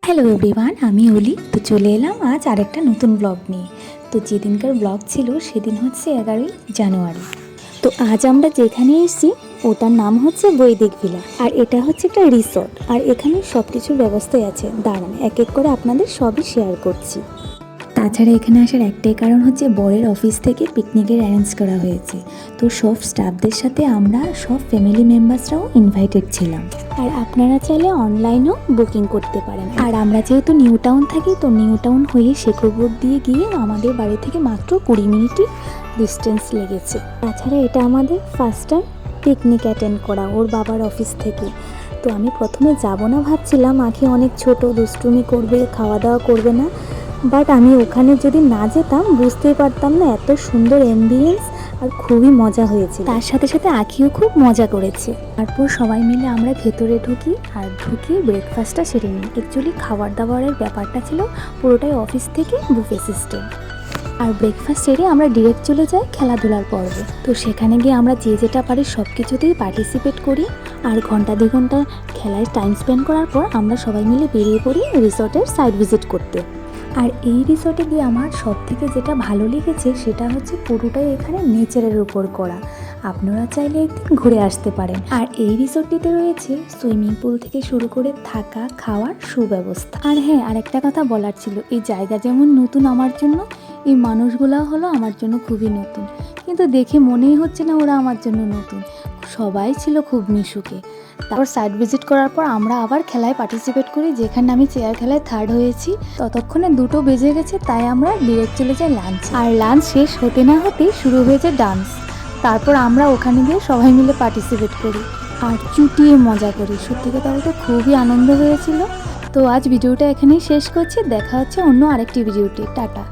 Hello everyone, আমি অলি। তো চলে এলাম আজ আরেকটা নতুন ব্লগ নিয়ে। তো যেদিনকার ব্লগ ছিল সেদিন হচ্ছে 11ই জানুয়ারি। তো আজ আমরা যেখানে এসেছি ওটার নাম হচ্ছে বৈদিক ভিলা, আর এটা হচ্ছে একটা রিসর্ট। আর এখানে সব কিছুর ব্যবস্থাই আছে। দাঁড়ান এক এক করে আপনাদের সবই শেয়ার করছি। তাছাড়া এখানে আসার একটাই কারণ হচ্ছে বরের অফিস থেকে পিকনিকের অ্যারেঞ্জ করা হয়েছে। তো সব স্টাফদের সাথে আমরা সব ফ্যামিলি মেম্বার্সরাও ইনভাইটেড ছিলাম। আর আপনারা চাইলে অনলাইনেও বুকিং করতে পারেন। আর আমরা যেহেতু নিউ টাউন থাকি, তো নিউ টাউন হয়ে শেখরপুর দিয়ে গিয়ে আমাদের বাড়ি থেকে মাত্র 20 মিনিটই ডিস্টেন্স লেগেছে। তাছাড়া এটা আমাদের ফার্স্ট টাইম পিকনিক অ্যাটেন্ড করা ওর বাবার অফিস থেকে। তো আমি প্রথমে যাব না ভাবছিলাম, আখি অনেক ছোট, দুষ্টুমি করবে, খাওয়া দাওয়া করবে না। বাট আমি ওখানে যদি না যেতাম বুঝতেই পারতাম না এত সুন্দর অ্যাম্বিয়েন্স, আর খুবই মজা হয়েছে। তার সাথে সাথে আখিও খুব মজা করেছে। তারপর সবাই মিলে আমরা ভেতরে ঢুকি, আর ঢুকে ব্রেকফাস্টটা সেরে নিই। অ্যাকচুয়ালি খাবার দাবারের ব্যাপারটা ছিল পুরোটাই অফিস থেকে বুফে সিস্টেম। আর ব্রেকফাস্ট সেরে আমরা ডিরেক্ট চলে যাই খেলাধুলার পর্বে। তো সেখানে গিয়ে আমরা যে যেটা পারি সব কিছুতেই পার্টিসিপেট করি। আর ঘন্টা 2 ঘন্টা খেলায় টাইম স্পেন্ড করার পর আমরা সবাই মিলে বেরিয়ে পড়ি রিসর্টের সাইট ভিজিট করতে। আর এই রিসর্টে গিয়ে আমার সব থেকে যেটা ভালো লেগেছে সেটা হচ্ছে পুরোটাই এখানে নেচারের উপর করা। আপনারা চাইলে একদিন ঘুরে আসতে পারেন। আর এই রিসর্টটিতে রয়েছে সুইমিং পুল থেকে শুরু করে থাকা খাওয়ার সুব্যবস্থা। আর হ্যাঁ, আরেকটা কথা বলার ছিল, এই জায়গা যেমন নতুন আমার জন্য, এই মানুষগুলাও হলো আমার জন্য খুবই নতুন। কিন্তু দেখে মনেই হচ্ছে না ওরা আমার জন্য নতুন। সবাই ছিল খুব মিশুকে। তারপর সাইট ভিজিট করার পর আমরা আবার খেলায় পার্টিসিপেট করি, যেখানে আমি চেয়ার খেলায় 3rd হয়েছি। ততক্ষণে 2টো বেজে গেছে, তাই আমরা ডিরেক্ট চলে যাই লাঞ্চ। আর লাঞ্চ শেষ হতে না হতেই শুরু হয়ে যায় ডান্স। তারপর আমরা ওখানে গিয়ে সবাই মিলে পার্টিসিপেট করি আর চুটিয়ে মজা করি। সত্যি কথা বলতে খুবই আনন্দ হয়েছিল। তো আজ ভিডিওটা এখানেই শেষ করছি। দেখা হচ্ছে অন্য আরেকটি ভিডিওতে। টাটা।